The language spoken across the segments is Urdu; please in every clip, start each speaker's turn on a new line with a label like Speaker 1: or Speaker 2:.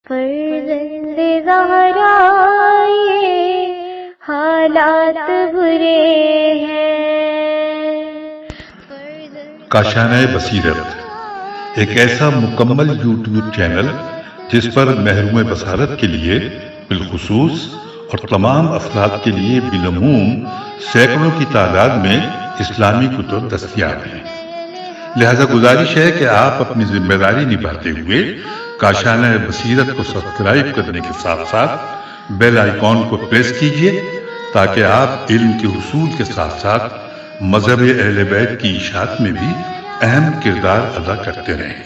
Speaker 1: فرزند زہرا یہ حالات برے ہیں۔
Speaker 2: کاشانۂ بصیرت ایک ایسا مکمل یوٹیوب چینل جس پر محروم بصارت کے لیے بالخصوص اور تمام افراد کے لیے بالعموم سینکڑوں کی تعداد میں اسلامی کتب دستیاب ہیں۔ لہذا گزارش ہے کہ آپ اپنی ذمہ داری نبھاتے ہوئے کاشانۂ بصیرت کو سبسکرائب کرنے کے ساتھ ساتھ بیل آئیکن کو پریس کیجیے تاکہ آپ علم کے حصول کے ساتھ ساتھ مذہب اہل بیت کی اشاعت میں بھی اہم کردار ادا کرتے رہیں۔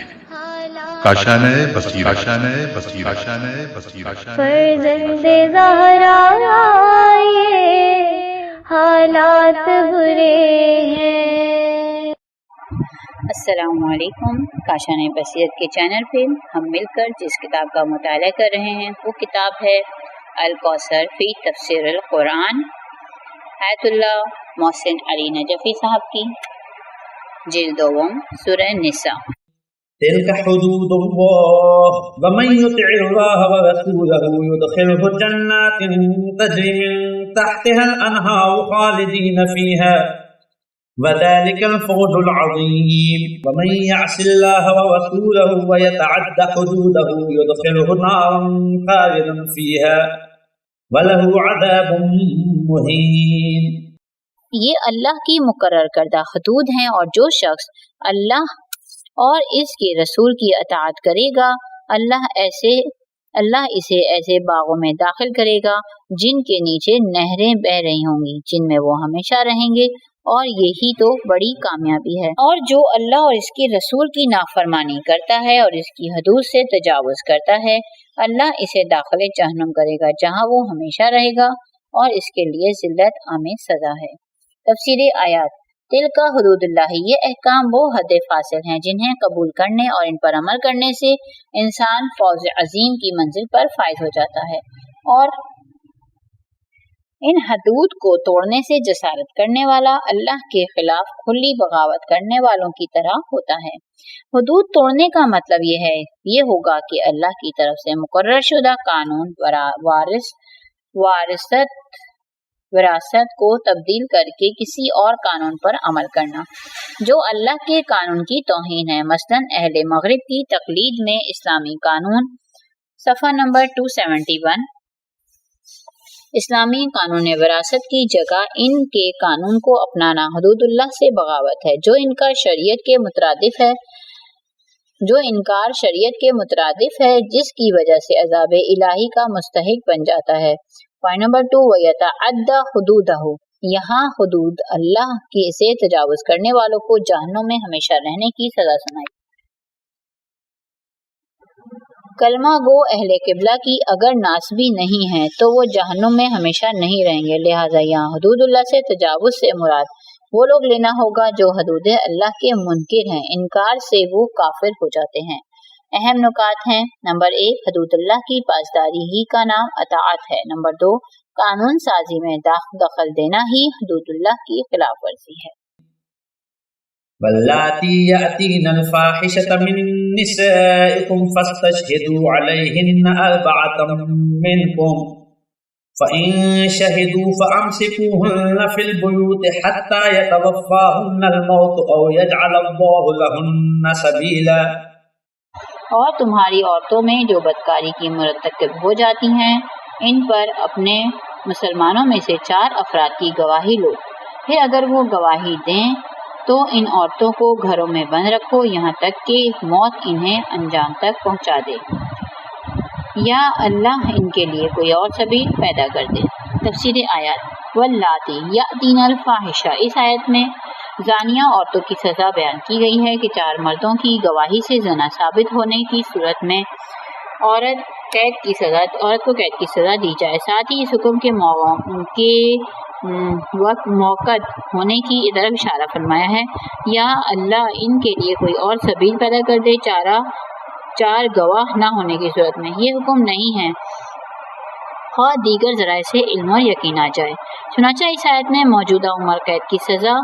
Speaker 2: کاشانۂ بصیرت، کاشانۂ بصیرت، کاشانۂ بصیرت۔
Speaker 1: فرزند زہرا یہ حالات برے ہیں۔
Speaker 3: السلام علیکم۔ کاشانۂ بصیرت کے چینل پہ ہم مل کر جس کتاب کا مطالعہ کر رہے ہیں وہ کتاب ہے الکوثر فی تفسیر القرآن، آیت اللہ محسن علی نجفی صاحب کی، جلد دوم، سورہ نساء۔
Speaker 4: تلك حدود الله ومن يطع الله ورسوله يدخله جنات تجري من تحتها الأنهار خالدين فيها وذلك الفوز العظيم ومن يعص الله ورسوله ويتعد حدوده يدخله نارا خالدا فيها وله عذاب مهين۔
Speaker 3: یہ اللہ کی مقرر کردہ حدود ہیں اور جو شخص اللہ اور اس کے رسول کی اطاعت کرے گا اللہ اسے ایسے باغوں میں داخل کرے گا جن کے نیچے نہریں بہہ رہی ہوں گی، جن میں وہ ہمیشہ رہیں گے، اور یہی تو بڑی کامیابی ہے۔ اور جو اللہ اور اس کے رسول کی نافرمانی کرتا ہے اور اس کی حدود سے تجاوز کرتا ہے، اللہ اسے داخل جہنم کرے گا جہاں وہ ہمیشہ رہے گا، اور اس کے لیے ذلت آمیز سزا ہے۔ تفسیر آیات۔ تلک حدود اللہ، یہ احکام وہ حد فاصل ہیں جنہیں قبول کرنے اور ان پر عمل کرنے سے انسان فوز عظیم کی منزل پر فائز ہو جاتا ہے، اور ان حدود کو توڑنے سے جسارت کرنے والا اللہ کے خلاف کھلی بغاوت کرنے والوں کی طرح ہوتا ہے۔ حدود توڑنے کا مطلب یہ ہوگا کہ اللہ کی طرف سے مقرر شدہ قانون وراثت کو تبدیل کر کے کسی اور قانون پر عمل کرنا جو اللہ کے قانون کی توہین ہے۔ مثلا اہل مغرب کی تقلید میں اسلامی قانون، صفحہ نمبر 271، اسلامی قانون وراثت کی جگہ ان کے قانون کو اپنانا حدود اللہ سے بغاوت ہے، جو انکار شریعت کے مترادف ہے، جس کی وجہ سے عذاب الہی کا مستحق بن جاتا ہے۔ پوائنٹ نمبر 2، وَيَتَعَدَّ حُدُودَهُ، یہاں حدود اللہ کی سے تجاوز کرنے والوں کو جہنم میں ہمیشہ رہنے کی سزا سنائی۔ کلمہ گو اہل قبلہ کی اگر ناسبی نہیں ہیں تو وہ جہنم میں ہمیشہ نہیں رہیں گے، لہٰذا یہاں حدود اللہ سے تجاوز سے مراد وہ لوگ لینا ہوگا جو حدود اللہ کے منکر ہیں، انکار سے وہ کافر ہو جاتے ہیں۔ اہم نکات ہیں: نمبر 1، حدود اللہ کی پاسداری ہی کا نام اطاعت ہے۔ نمبر 2، قانون سازی میں دخل دینا ہی حدود اللہ کی خلاف ورزی ہے۔
Speaker 4: واللاتی یأتین الفاحشة من نسائکم فاستشہدوا علیہن 4 منکم فإن شہدوا فأمسکوہن فی البیوت حتی یتوفاہن الموت او یجعل اللہ لہن سبیلا۔
Speaker 3: اور تمہاری عورتوں میں جو بدکاری کی مرتکب ہو جاتی ہیں ان پر اپنے مسلمانوں میں سے 4 افراد کی گواہی لو، پھر اگر وہ گواہی دیں تو ان عورتوں کو گھروں میں بند رکھو یہاں تک کہ موت انہیں انجام تک پہنچا دے یا اللہ ان کے لیے کوئی اور سبیل پیدا کر دے۔ تفسیر آیات۔ واللاتی یأتین الفاحشہ، اس آیت میں زانیہ عورتوں کی سزا بیان کی گئی ہے کہ 4 مردوں کی گواہی سے زنا ثابت ہونے کی صورت میں عورت کو قید کی سزا دی جائے۔ ساتھ ہی اس حکم کے وقت موقت ہونے کی طرف اشارہ فرمایا ہے، یا اللہ ان کے لیے کوئی اور سبیل پیدا کر دے 4 گواہ نہ ہونے کی صورت میں۔ یہ حکم نہیں ہے خواہ دیگر ذرائع سے علم اور یقین آ جائے۔ چنانچہ اس آیت میں موجودہ عمر قید کی سزا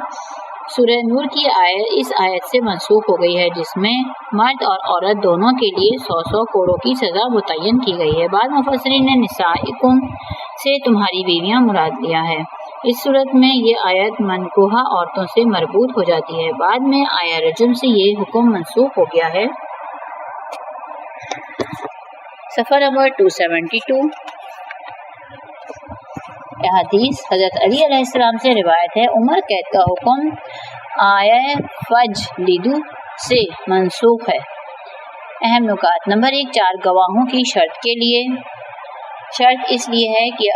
Speaker 3: سورہ نور کی آیت اس آیت سے منسوخ ہو گئی ہے جس میں مرد اور عورت دونوں کے لیے 100 کوڑوں کی سزا متعین کی گئی ہے۔ بعض مفسرین نے نسائکم سے تمہاری بیویاں مراد لیا ہے۔ اس صورت میں یہ آیت منکوحہ عورتوں سے مربوط ہو جاتی ہے۔ بعد میں آیا رجم سے یہ حکم منسوخ ہو گیا ہے۔ صفحہ نمبر 272 حدیث حضرت علی علیہ السلام سے روایت ہے، عمر قید کا حکم آیا فجلدو سے منسوخ ہے۔ اہم نکات: نمبر 1، 4 گواہوں کی شرط کے لیے۔ شرط اس لیے ہے کہ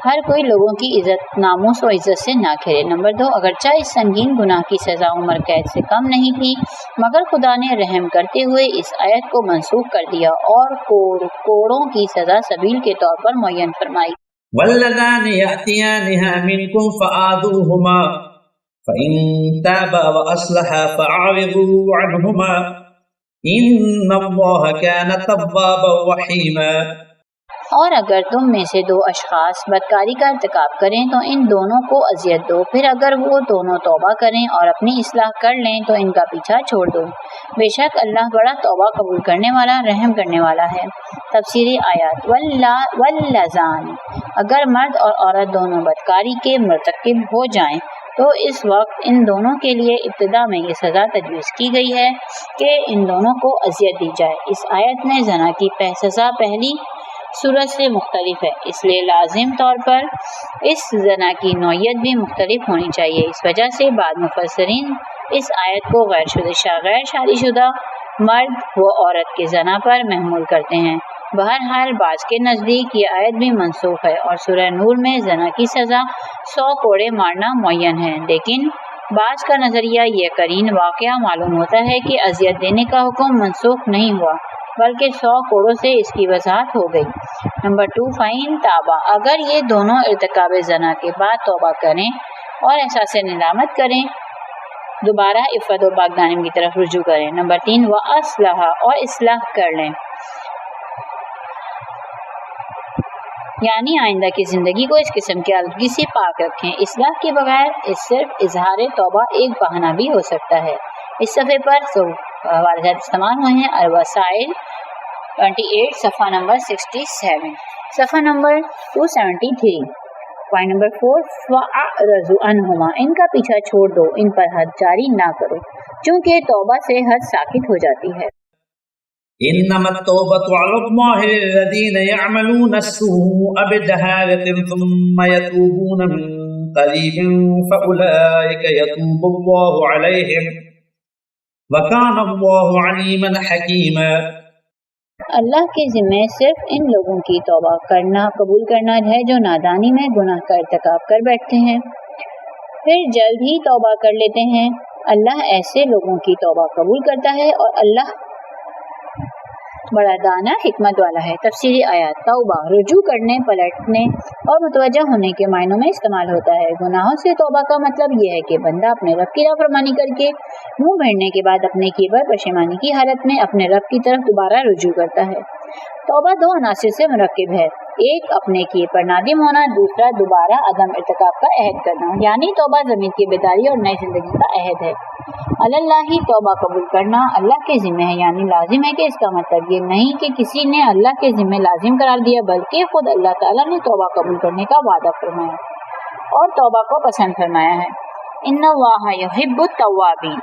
Speaker 3: ہر کوئی لوگوں کی عزت، ناموس و عزت سے نہ کھیلے۔ نمبر 2، اگرچہ اس سنگین گناہ کی سزا عمر قید سے کم نہیں تھی مگر خدا نے رحم کرتے ہوئے اس آیت کو منسوخ کر دیا اور کوڑوں کی سزا سبیل کے طور پر معین فرمائی۔
Speaker 4: واللذان يأتيانها منكم فآذوهما فإن تابا وأصلحا فأعرضوا عنهما إن الله كان توابا رحيما۔
Speaker 3: اور اگر تم میں سے 2 اشخاص بدکاری کا ارتکاب کریں تو ان دونوں کو اذیت دو، پھر اگر وہ دونوں توبہ کریں اور اپنی اصلاح کر لیں تو ان کا پیچھا چھوڑ دو، بے شک اللہ بڑا توبہ قبول کرنے والا، رحم کرنے والا ہے۔ تفسیری آیات: واللذان، اگر مرد اور عورت دونوں بدکاری کے مرتکب ہو جائیں تو اس وقت ان دونوں کے لیے ابتدا میں یہ سزا تجویز کی گئی ہے کہ ان دونوں کو اذیت دی جائے۔ اس آیت میں زنا کی سزا پہلی صورت سے مختلف ہے، اس لیے لازم طور پر اس زنا کی نوعیت بھی مختلف ہونی چاہیے۔ اس وجہ سے بعض مفسرین اس آیت کو غیر شادی شدہ مرد و عورت کے زنا پر محمول کرتے ہیں۔ بہرحال بعض کے نزدیک یہ آیت بھی منسوخ ہے اور سورہ نور میں زنا کی سزا 100 کوڑے مارنا معین ہے، لیکن بعض کا نظریہ یہ قرین واقعہ معلوم ہوتا ہے کہ اذیت دینے کا حکم منسوخ نہیں ہوا بلکہ 100 کوڑوں سے اس کی وضاحت ہو گئی۔ نمبر 2، فَإِن تابا، اگر یہ دونوں ارتکاب زنا کے بعد توبہ کریں اور احساس ندامت کریں، دوبارہ عفت و پاکدامنی کی طرف رجوع کریں۔ نمبر 3، وَأَصْلَحَ، اور اصلاح کر لیں، یعنی آئندہ کی زندگی کو اس قسم کی آلودگی سے پاک رکھیں۔ اصلاح کے بغیر صرف اظہار توبہ ایک بہانہ بھی ہو سکتا ہے۔ اس صفحے پر حوالے استعمال ہوئے ہیں: الوسائل 28، صفحہ نمبر 67۔ صفحہ نمبر 273، پوائنٹ نمبر 4، فَأَعْرِضُ عَنْهُمَا، ان کا پیچھا چھوڑ دو، ان پر حد جاری نہ کرو، چونکہ توبہ سے حد ساکت ہو جاتی ہے۔
Speaker 4: انما التوبة على الله للذين يعملون السوء بجهالة ثم يتوبون من قريب فأولئك يتوب الله عليهم وكان الله عليما حكيما۔
Speaker 3: اللہ کے ذمہ صرف ان لوگوں کی توبہ کرنا قبول کرنا ہے جو نادانی میں گناہ کا ارتکاب کر بیٹھتے ہیں پھر جلد ہی توبہ کر لیتے ہیں۔ اللہ ایسے لوگوں کی توبہ قبول کرتا ہے اور اللہ بڑا دانا حکمت والا ہے۔ تفسیری آیات: توبہ رجوع کرنے، پلٹنے اور متوجہ ہونے کے معنوں میں استعمال ہوتا ہے۔ گناہوں سے توبہ کا مطلب یہ ہے کہ بندہ اپنے رب کی نافرمانی کر کے منہ بھیڑنے کے بعد اپنے کیے پر پشیمانی کی حالت میں اپنے رب کی طرف دوبارہ رجوع کرتا ہے۔ توبہ 2 عناصر سے مرکب ہے، ایک اپنے کیے پر نادم ہونا، دوسرا دوبارہ عدم ارتکاب کا عہد کرنا، یعنی توبہ ضمیر کی بیداری اور نئی زندگی کا عہد ہے۔ اللہ توبہ قبول کرنا اللہ کے ذمہ ہے، یعنی لازم ہے کہ اس کا مطلب یہ نہیں کہ کسی نے اللہ کے ذمہ لازم قرار دیا بلکہ خود اللہ تعالیٰ نے توبہ قبول کرنے کا وعدہ فرمایا اور توبہ کو پسند فرمایا ہے۔ ان اللہ یحب التوابین،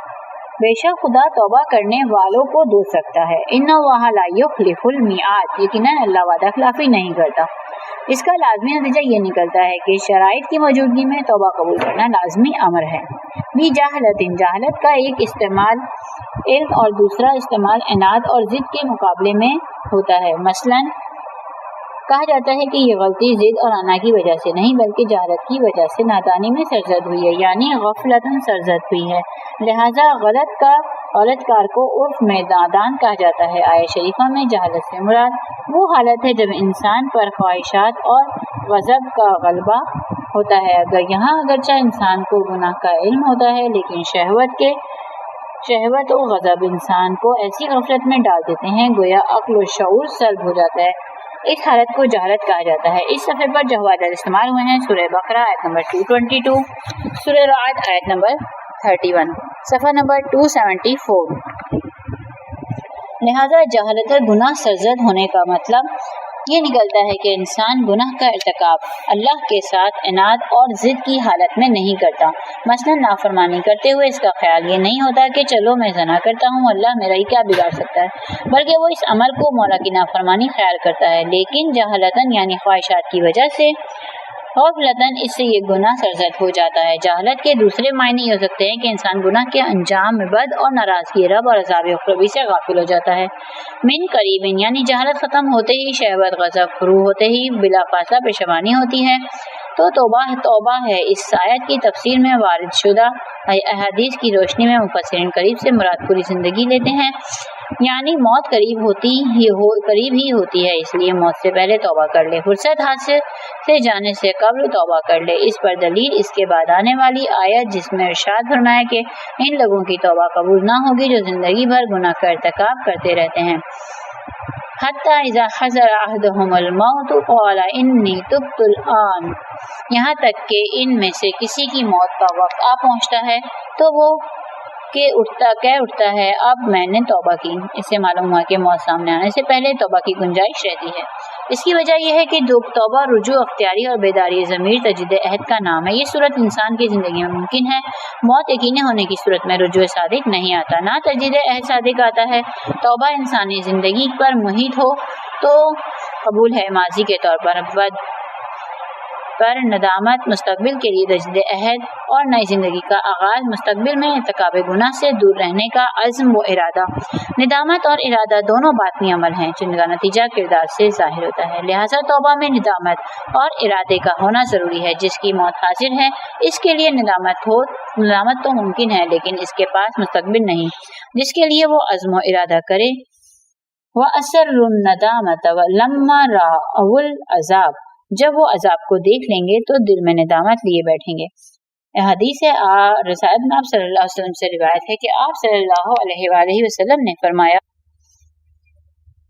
Speaker 3: بے شک خدا توبہ کرنے والوں کو دوست رکھتا ہے۔ ان اللہ لا یخلف المیعاد، یقیناً اللہ وعدہ خلافی نہیں کرتا۔ اس کا لازمی نتیجہ یہ نکلتا ہے کہ شرائط کی موجودگی میں توبہ قبول کرنا لازمی امر ہے۔ بھی جہالت کا ایک استعمال علم اور دوسرا استعمال عناد اور ضد کے مقابلے میں ہوتا ہے۔ مثلاً کہا جاتا ہے کہ یہ غلطی ضد اور انا کی وجہ سے نہیں بلکہ جہالت کی وجہ سے نادانی میں سرزد ہوئی ہے، یعنی غفلتاً سرزد ہوئی ہے، لہذا غلط کار کو عرف میں نادان کہا جاتا ہے۔ آیت شریفہ میں جہالت سے مراد وہ حالت ہے جب انسان پر خواہشات اور غضب کا غلبہ ہوتا ہے۔ اگرچہ انسان کو گناہ کا علم ہوتا ہے لیکن شہوت و غضب انسان کو ایسی غفلت میں ڈال دیتے ہیں گویا عقل و شعور سلب ہو جاتا ہے اس حالت کو جہالت کہا جاتا ہے۔ اس صفحے پر جو حوالات استعمال ہوئے ہیں سورہ بقرہ آیت نمبر 222، سورہ رعد آیت نمبر 31، صفحہ نمبر 274۔ لہذا جہالت گناہ سرزد ہونے کا مطلب یہ نکلتا ہے کہ انسان گناہ کا ارتکاب اللہ کے ساتھ عناد اور ضد کی حالت میں نہیں کرتا۔ مثلا نافرمانی کرتے ہوئے اس کا خیال یہ نہیں ہوتا کہ چلو میں زنا کرتا ہوں، اللہ میرا ہی کیا بگاڑ سکتا ہے، بلکہ وہ اس عمل کو مولا کی نافرمانی خیال کرتا ہے، لیکن جہالتاً یعنی خواہشات کی وجہ سے غفلتاً اس سے یہ گناہ سرزد ہو جاتا ہے۔ جہالت کے دوسرے معنی یہ ہو سکتے ہیں کہ انسان گناہ کے انجام میں بد اور ناراضگی رب اور عذاب اخروی سے غافل ہو جاتا ہے۔ من قریب یعنی جہالت ختم ہوتے ہی شہوت غضب فروغ ہوتے ہی بلا فاصلہ پیشوانی ہوتی ہے تو توبہ ہے۔ اس آیت کی تفسیر میں وارد شدہ احادیث کی روشنی میں مفسرین قریب سے مراد پوری زندگی لیتے ہیں، یعنی موت قریب ہی ہوتی ہے، اس لیے موت سے پہلے توبہ کر لے، فرصت حاصل سے جانے سے قبل توبہ کر لے۔ اس پر دلیل اس کے بعد آنے والی آیت جس میں ارشاد فرمایا کہ ان لوگوں کی توبہ قبول نہ ہوگی جو زندگی بھر گناہ کا ارتکاب کرتے رہتے ہیں۔ حتی اذا حضر احدهم الموت قال انی تبت الآن، یہاں تک کہ ان میں سے کسی کی موت کا وقت آ پہنچتا ہے تو وہ کہہ اٹھتا ہے اب میں نے توبہ کی۔ اس سے معلوم ہوا کہ موت سامنے آنے سے پہلے توبہ کی گنجائش رہتی ہے۔ اس کی وجہ یہ ہے کہ توبہ رجوع اختیاری اور بیداری ضمیر تجدید عہد کا نام ہے۔ یہ صورت انسان کی زندگی میں ممکن ہے، موت یقینی ہونے کی صورت میں رجوع صادق نہیں آتا، نہ تجدید عہد صادق آتا ہے۔ توبہ انسانی زندگی پر محیط ہو تو قبول ہے، ماضی کے طور پر ندامت، مستقبل کے لیے تجدید عہد اور نئی زندگی کا آغاز، مستقبل میں ارتکاب گناہ سے دور رہنے کا عزم و ارادہ۔ ندامت اور ارادہ دونوں باطنی عمل ہیں جن کا نتیجہ کردار سے ظاہر ہوتا ہے، لہٰذا توبہ میں ندامت اور ارادے کا ہونا ضروری ہے۔ جس کی موت حاضر ہے اس کے لیے ندامت تو ممکن ہے لیکن اس کے پاس مستقبل نہیں جس کے لیے وہ عزم و ارادہ کرے۔ وَأَسَرُّ النَّدَامَةَ وَلَمَّا رَأَوُا الْعَذَابَ، جب وہ عذاب کو دیکھ لیں گے تو دل میں ندامت لیے بیٹھیں گے۔ حدیث رسالت میں آپ صلی اللہ علیہ وسلم سے روایت ہے کہ آپ صلی اللہ علیہ وآلہ وسلم نے فرمایا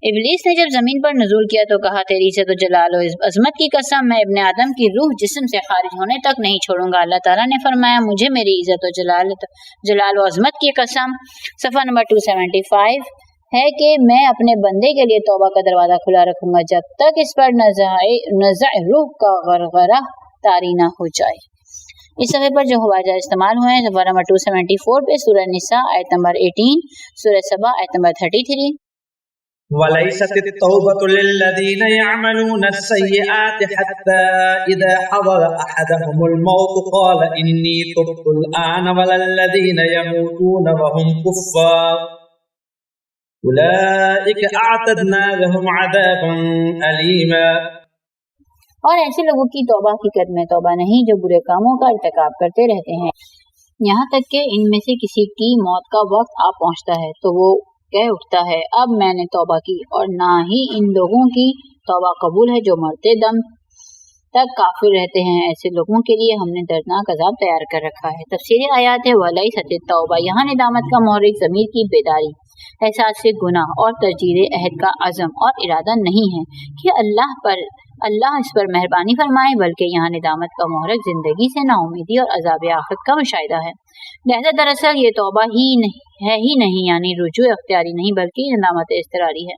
Speaker 3: ابلیس نے جب زمین پر نزول کیا تو کہا تیری عزت و جلال و عظمت کی قسم میں ابن آدم کی روح جسم سے خارج ہونے تک نہیں چھوڑوں گا۔ اللہ تعالیٰ نے فرمایا مجھے میری عزت و جلال و عظمت کی قسم، صفحہ نمبر 275 ہے کہ میں اپنے بندے کے لیے توبہ کا دروازہ کھلا رکھوں گا جب تک اس پر نزع روح کا غرغرہ طاری نہ ہو جائے۔ اس صفحے پر جو حوالات استعمال ہوئے ہیں صفحہ نمبر 274 پہ سورہ نساء آیت نمبر 18، سورہ سبا آیت نمبر 33۔
Speaker 4: وَلَيْسَتِ التَّوْبَةُ لِلَّذِينَ يَعْمَلُونَ السَّيِّئَاتِ حَتَّى إِذَا حَضَرَ أَحَدَهُمُ الْمَوْتُ قَالَ إِنِّي تُبْتُ الْآنَ وَلَا الَّذِينَ يَمُوتُونَ وَهُمْ كُفَّارٌ أُولَئِكَ أَعْتَدْنَا لَهُمْ عَذَابًا أَلِيمًا۔
Speaker 3: اور ایسے لوگوں کی توبہ حقیقت میں توبہ نہیں جو برے کاموں کا ارتکاب کرتے رہتے ہیں یہاں تک کہ ان میں سے کسی کی موت کا وقت آ پہنچتا ہے تو وہ کہہ اٹھتا ہے اب میں نے توبہ کی، اور نہ ہی ان لوگوں کی توبہ قبول ہے جو مرتے دم تک کافر رہتے ہیں۔ ایسے لوگوں کے لیے ہم نے دردناک عذاب تیار کر رکھا ہے۔ تفسیر آیات ہے وَلَيْسَتِ التَّوْبَةُ، یہاں ندامت کا محرک ضمیر کی بیداری، احساس گناہ اور تجدید عہد کا عزم اور ارادہ نہیں ہے کہ اللہ اس پر مہربانی فرمائے، بلکہ یہاں ندامت کا محرک زندگی سے نا امیدی اور عذاب آخرت کا مشاہدہ ہے۔ لہذا دراصل یہ توبہ ہی نہیں یعنی رجوع اختیاری نہیں بلکہ ندامت اضطراری ہے۔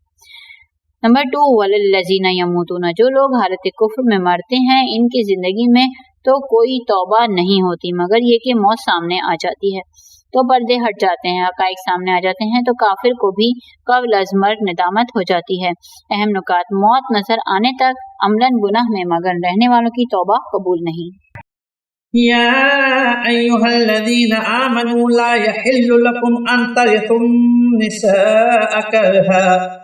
Speaker 3: نمبر 2 وَلَلَّذِينَ يَمُوتُونَ، جو لوگ حالت کفر میں مرتے ہیں ان کی زندگی میں تو کوئی توبہ نہیں ہوتی مگر یہ کہ موت سامنے آ جاتی ہے تو پردے ہٹ جاتے ہیں، حقائق سامنے آ جاتے ہیں تو کافر کو بھی قبل از مرگ ندامت ہو جاتی ہے۔ اہم نکات، موت نظر آنے تک عملاً گناہ میں مگن رہنے والوں کی توبہ قبول نہیں۔
Speaker 4: يا أيها الذين آمنوا لا يحل لكم أن ترثوا النساء كرها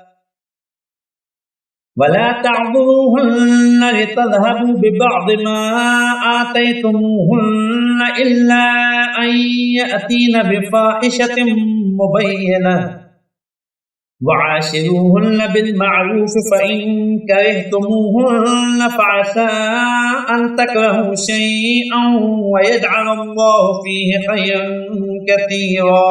Speaker 4: ولا تعضلوهن لتذهبوا ببعض ما آتيتموهن إلا أن يأتين بفاحشة مبينة وعاشروهن بالمعروف فإن كرهتموهن فعسى أن تكرهوا شيئا ويجعل الله فيه خيرا كثيرا۔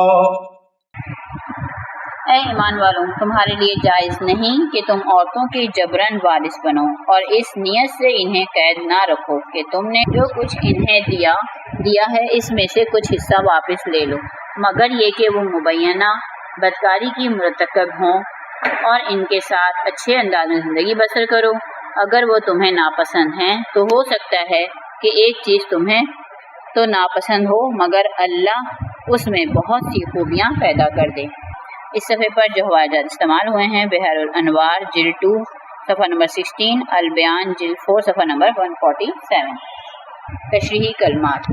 Speaker 3: اے ایمان والوں، تمہارے لیے جائز نہیں کہ تم عورتوں کے جبرن وارث بنو اور اس نیت سے انہیں قید نہ رکھو کہ تم نے جو کچھ انہیں دیا ہے اس میں سے کچھ حصہ واپس لے لو، مگر یہ کہ وہ مبینہ بدکاری کی مرتکب ہوں اور ان کے ساتھ اچھے انداز میں زندگی بسر کرو۔ اگر وہ تمہیں ناپسند ہیں تو ہو سکتا ہے کہ ایک چیز تمہیں تو ناپسند ہو مگر اللہ اس میں بہت سی خوبیاں پیدا کر دے۔ اس صفحے پر جو حوالات استعمال ہوئے ہیں: بحر الانوار جلد 2 صفحہ نمبر 16، البیان جلد 4 صفحہ نمبر 147۔ تشریحی کلمات: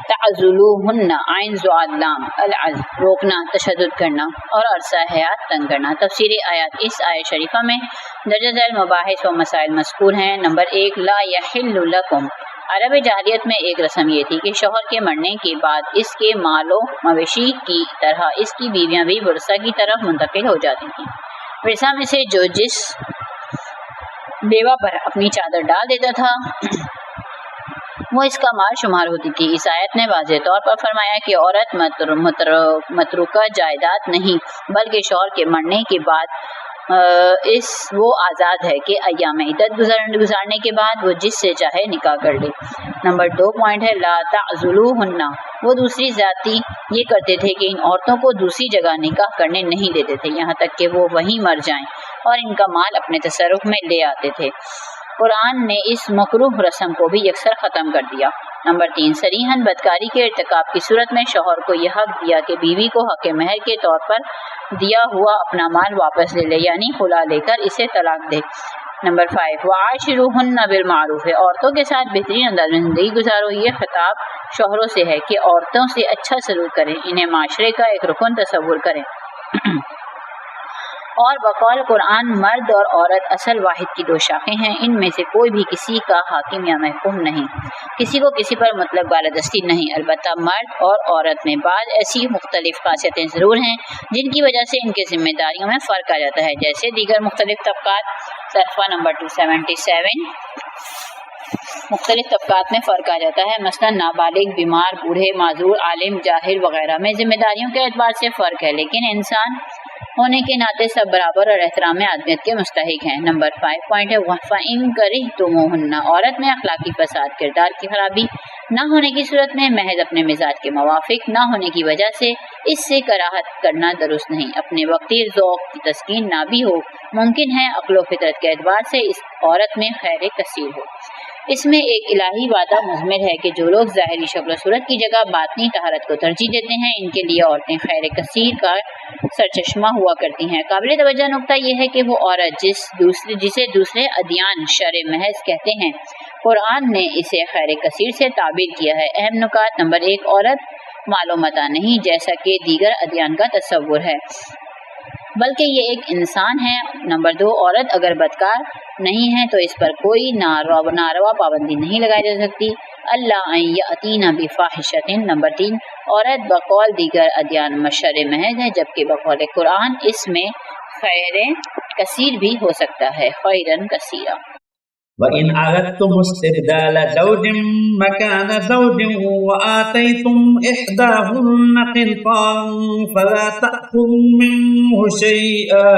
Speaker 3: تعزلوہن عین زواد لام العزل، روکنا، تشدد کرنا اور عرصہ حیات تنگ کرنا۔ تفسیر آیات: اس آیت شریفہ میں درجہ ذیل مباحث و مسائل مذکور ہیں۔ نمبر 1، لا یحل لکم، عرب جاہلیت میں ایک رسم یہ تھی کہ شوہر کے مرنے کے بعد اس کے مال و مویشی کی طرح اس کی بیویاں بھی ورثہ کی طرف منتقل ہو جاتی تھیں۔ ورثہ میں سے جو جس بیوہ پر اپنی چادر ڈال دیتا تھا وہ اس کا مال شمار ہوتی تھی۔ اس آیت نے واضح طور پر فرمایا کہ عورت متروکہ جائیداد نہیں بلکہ شوہر کے مرنے کے بعد وہ آزاد ہے کہ ایام عدت گزارنے کے بعد وہ جس سے چاہے نکاح کر لے۔ نمبر 2 پوائنٹ ہے لا تعزلوہن، وہ دوسری ذاتی یہ کرتے تھے کہ ان عورتوں کو دوسری جگہ نکاح کرنے نہیں دیتے تھے یہاں تک کہ وہ وہیں مر جائیں اور ان کا مال اپنے تصرف میں لے آتے تھے۔ قرآن نے اس مکروہ رسم کو بھی یکسر ختم کر دیا۔ نمبر 3، صریحاً بدکاری کے ارتکاب کی صورت میں شوہر کو یہ حق دیا کہ بیوی کو حق مہر کے طور پر دیا ہوا اپنا مال واپس لے لے، یعنی خلا لے کر اسے طلاق دے۔ نمبر 5، وعاشروہن بالمعروف، عورتوں کے ساتھ بہترین انداز میں زندگی گزارو۔ یہ خطاب شوہروں سے ہے کہ عورتوں سے اچھا سلوک کریں، انہیں معاشرے کا ایک رکن تصور کریں۔ اور بقول قرآن مرد اور عورت اصل واحد کی 2 شاخیں ہیں، ان میں سے کوئی بھی کسی کا حاکم یا محکوم نہیں، کسی کو کسی پر مطلق بالادستی نہیں۔ البتہ مرد اور عورت میں بعض ایسی مختلف خاصیتیں ضرور ہیں جن کی وجہ سے ان کی ذمہ داریوں میں فرق آ جاتا ہے، جیسے دیگر مختلف طبقات۔ صفحہ نمبر 277۔ مختلف طبقات میں فرق آ جاتا ہے، مثلا نابالغ، بیمار، بوڑھے، معذور، عالم، جاہل وغیرہ میں ذمہ داریوں کے اعتبار سے فرق ہے، لیکن انسان ہونے کے ناطے سب برابر اور احترام آدمیت کے مستحق ہیں۔ نمبر 5 پوائنٹ ہے وَفَإِن كَرِهْتُمُوهُنَّ، عورت میں اخلاقی فساد، کردار کی خرابی نہ ہونے کی صورت میں محض اپنے مزاج کے موافق نہ ہونے کی وجہ سے اس سے کراہت کرنا درست نہیں۔ اپنے وقتی ذوق کی تسکین نہ بھی ہو، ممکن ہے عقل و فطرت کے اعتبار سے اس عورت میں خیر کثیر ہو۔ اس میں ایک الہی وعدہ مضمر ہے کہ جو لوگ ظاہری شکل و صورت کی جگہ باطنی طہارت کو ترجیح دیتے ہیں ان کے لیے عورتیں خیر کثیر کا سرچشمہ ہوا کرتی ہیں۔ قابل توجہ نکتہ یہ ہے کہ وہ عورت جسے دوسرے ادیان شرع محض کہتے ہیں، قرآن نے اسے خیر کثیر سے تعبیر کیا ہے۔ اہم نکات: نمبر 1، عورت مال و متاع نہیں جیسا کہ دیگر ادیان کا تصور ہے، بلکہ یہ ایک انسان ہے۔ نمبر 2، عورت اگر بدکار نہیں ہے تو اس پر کوئی ناروا پابندی نہیں لگائی جا سکتی، اللہ ان یأتینا بفاحشۃ۔ نمبر 3، عورت بقول دیگر ادیان شرع محض ہے، جبکہ بقول قرآن اس میں خیر کثیر بھی ہو سکتا ہے، خیرن کثیرا۔
Speaker 4: وَإِنْ أَرَدْتُمُ اسْتِبْدَالَ زَوْجٍ مَّكَانَ زَوْجٍ وَآتَيْتُمْ إِحْدَاهُنَّ قِنطَارًا فَلَا تَأْخُذُوا مِنْهُ شَيْئًا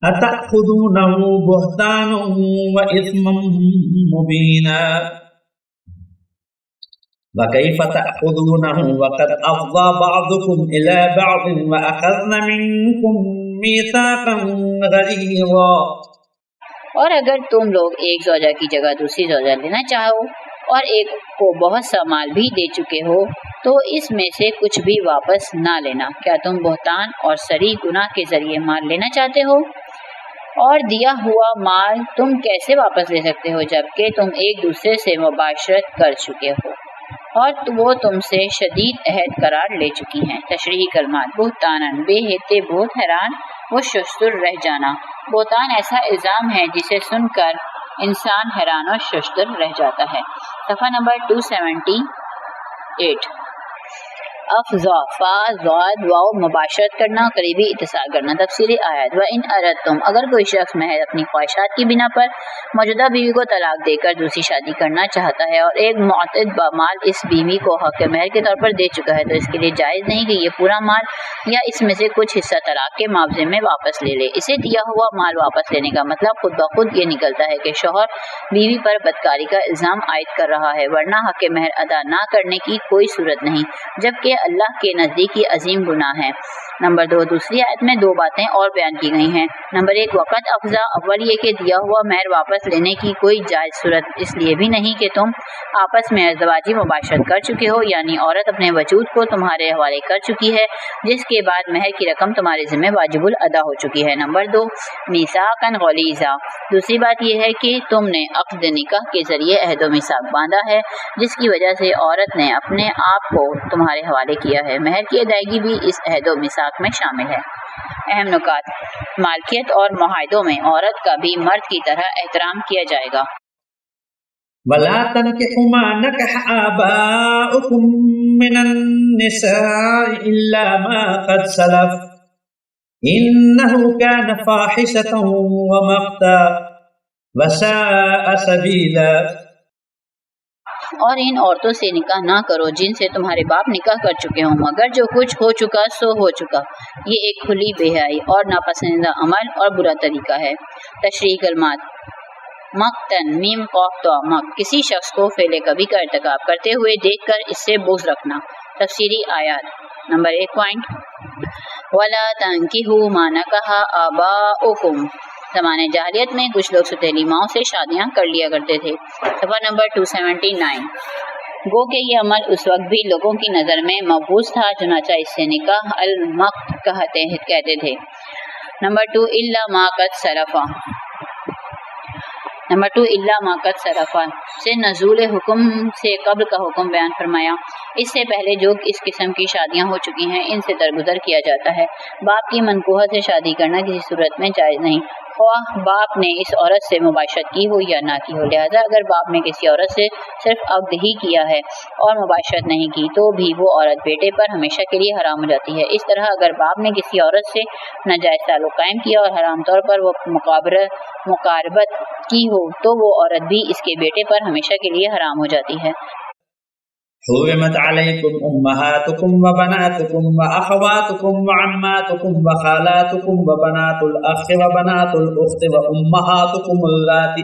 Speaker 4: أَتَأْخُذُونَهُ بُهْتَانًا وَإِثْمًا مُّبِينًا وَكَيْفَ تَأْخُذُونَهُ وَقَدْ أَفْضَىٰ بَعْضُكُمْ إِلَىٰ بَعْضٍ وَأَخَذْنَ مِنكُم مِّيثَاقًا غَلِيظًا۔
Speaker 3: اور اگر تم لوگ ایک زوجہ کی جگہ دوسری زوجہ لینا چاہو اور ایک کو بہت سا مال بھی دے چکے ہو تو اس میں سے کچھ بھی واپس نہ لینا۔ کیا تم بہتان اور صریح گناہ کے ذریعے مال لینا چاہتے ہو؟ اور دیا ہوا مال تم کیسے واپس لے سکتے ہو جبکہ تم ایک دوسرے سے مباشرت کر چکے ہو اور وہ تم سے شدید عہد قرار لے چکی ہیں۔ تشریحی کلمات: بہتانن، بے ہتے بہت حیران و ششدر رہ جانا۔ بہتان ایسا الزام ہے جسے سن کر انسان حیران و ششدر رہ جاتا ہے۔ صفحہ نمبر 278۔ افضا فا ضاد واو مباشرت کرنا قریبی اتصال کرنا. تفسیر آیت و ان اردتم اگر کوئی شخص محض اپنی خواہشات کی بنا پر موجودہ بیوی کو طلاق دے کر دوسری شادی کرنا چاہتا ہے اور ایک معتد بمال اس بیوی کو حق مہر کے طور پر دے چکا ہے تو اس کے لیے جائز نہیں کہ یہ پورا مال یا اس میں سے کچھ حصہ طلاق کے معاوضے میں واپس لے لے. اسے دیا ہوا مال واپس لینے کا مطلب خود بخود یہ نکلتا ہے کہ شوہر بیوی پر بدکاری کا الزام عائد کر رہا ہے ورنہ حق مہر ادا نہ کرنے کی کوئی صورت نہیں جبکہ اللہ کے نزدیک یہ عظیم گناہ ہے. نمبر 2 دوسری آیت میں 2 باتیں اور بیان کی گئی ہیں. نمبر 1 وقت افضا اول یہ کہ دیا ہوا مہر واپس لینے کی کوئی جائز صورت اس لیے بھی نہیں کہ تم آپس میں ازدواجی مباشرت کر چکے ہو یعنی عورت اپنے وجود کو تمہارے حوالے کر چکی ہے جس کے بعد مہر کی رقم تمہارے ذمہ واجب الادا ہو چکی ہے. نمبر 2 میثاقا غلیظا دوسری بات یہ ہے کہ تم نے عقد نکاح کے ذریعے عہد و میثاق باندھا ہے جس کی وجہ سے عورت نے اپنے آپ کو تمہارے حوالے کیا ہے. مہر کی ادائیگی بھی اس عہد و میثاق میں شامل ہے. اہم نکات مالکیت اور معاہدوں میں عورت کا بھی مرد کی طرح احترام کیا جائے گا.
Speaker 4: وَلَا تَنْكِحُوا مَا نَكَحَ آبَاؤُكُم مِّنَ النِّسَاءِ إِلَّا مَا قَدْ سَلَفَ إِنَّهُ كَانَ فَاحِشَةً وَمَقْتًا وَسَاءَ سَبِيلًا.
Speaker 3: اور ان عورتوں سے نکاح نہ کرو جن سے تمہارے باپ نکاح کر چکے ہوں مگر جو کچھ ہو چکا سو ہو چکا. یہ ایک کھلی بے حیائی اور ناپسندیدہ عمل اور برا طریقہ ہے. تشریح کلمات مقتن میم قاف تو مق کسی شخص کو فعل کبھی کا ارتکاب کرتے ہوئے دیکھ کر اس سے بغض رکھنا. تفسیری آیات نمبر 1 پوائنٹ وَلَا تَنْكِحُوا مَا نَكَحَ آبَاؤُكُم زمانے جاہلیت میں کچھ لوگ ستیلی ماؤں سے شادیاں کر لیا کرتے تھے. صفحہ نمبر 279 گو کہ یہ عمل اس وقت بھی لوگوں کی نظر میں مقبوض تھا چنانچہ اس سے نکاح المقت کہتے تھے. نمبر 2 الا ما قد سلفا نمبر 2 الا ما قد سلفا سے نزول حکم سے قبل کا حکم بیان فرمایا. اس سے پہلے جو اس قسم کی شادیاں ہو چکی ہیں ان سے درگزر کیا جاتا ہے. باپ کی منکوحہ سے شادی کرنا کسی صورت میں جائز نہیں خواہ باپ نے اس عورت سے مباشرت کی ہو یا نہ کی ہو. لہذا اگر باپ نے کسی عورت سے صرف عقد ہی کیا ہے اور مباشرت نہیں کی تو بھی وہ عورت بیٹے پر ہمیشہ کے لیے حرام ہو جاتی ہے. اس طرح اگر باپ نے کسی عورت سے ناجائز تعلق قائم کیا اور حرام طور پر وہ مقاربت کی ہو تو وہ عورت بھی اس کے بیٹے پر ہمیشہ کے لیے حرام ہو جاتی ہے.
Speaker 4: حرمت علیکم امہاتکم وبناتکم واخواتکم وعماتکم وخالاتکم وبنات الاخ وبنات الاخت وامہاتکم اللاتی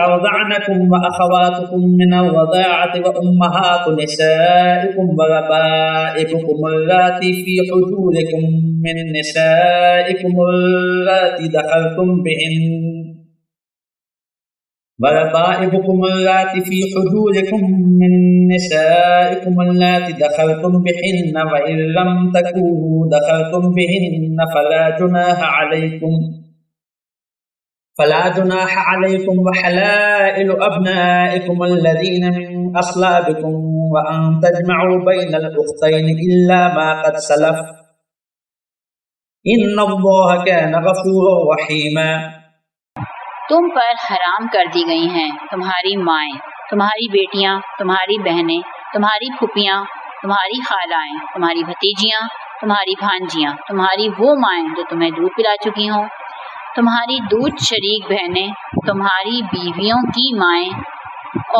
Speaker 4: ارضعنکم واخواتکم من الرضاعة وامہات نسائکم وربائبکم اللاتی فی حجورکم من نسائکم اللاتی دخلتم بہن وربائبكم اللاتي في حجوركم من نسائكم اللاتي دخلتم بهن وإن لم تكونوا دخلتم بهن فلا جناح عليكم وحلائل أبنائكم الذين من أصلابكم وأن تجمعوا بين الأختين إلا ما قد سلف إن الله كان غفورا رحيما.
Speaker 3: تم پر حرام کر دی گئی ہیں تمہاری مائیں تمہاری بیٹیاں تمہاری بہنیں تمہاری پھوپھیاں تمہاری خالائیں تمہاری بھتیجیاں تمہاری بھانجیاں تمہاری وہ مائیں جو تمہیں دودھ پلا چکی ہوں تمہاری دودھ شریک بہنیں تمہاری بیویوں کی مائیں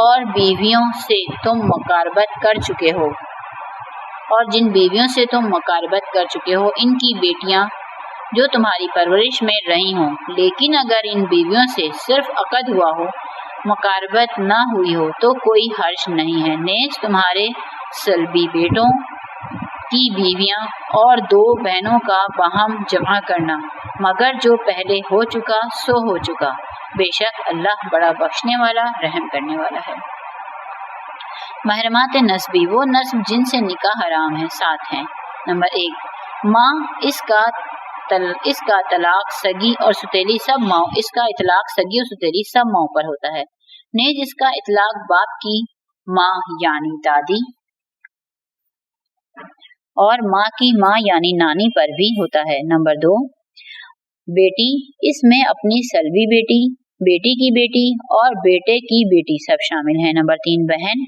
Speaker 3: اور بیویوں سے تم مقاربت کر چکے ہو اور جن بیویوں سے تم مقاربت کر چکے ہو ان کی بیٹیاں جو تمہاری پرورش میں رہی ہوں لیکن اگر ان بیویوں سے صرف عقد ہوا ہو مقاربت نہ ہوئی ہو تو کوئی حرج نہیں ہے. نیز تمہارے سلبی بیٹوں کی بیویاں اور 2 بہنوں کا باہم جمع کرنا مگر جو پہلے ہو چکا سو ہو چکا بے شک اللہ بڑا بخشنے والا رحم کرنے والا ہے. محرمات نسبی وہ نسب جن سے نکاح حرام ہے 7 ہیں. نمبر 1 ماں اس کا طلاق سگی اور ستیلی سب ماؤں اس کا اطلاق سگی اور ستیلی سب ماؤں پر ہوتا ہے. نیز اس کا اطلاق باپ کی ماں یعنی دادی اور ماں کی ماں یعنی نانی پر بھی ہوتا ہے. نمبر 2 بیٹی اس میں اپنی سلبی بیٹی بیٹی کی بیٹی اور بیٹے کی بیٹی سب شامل ہیں. نمبر 3 بہن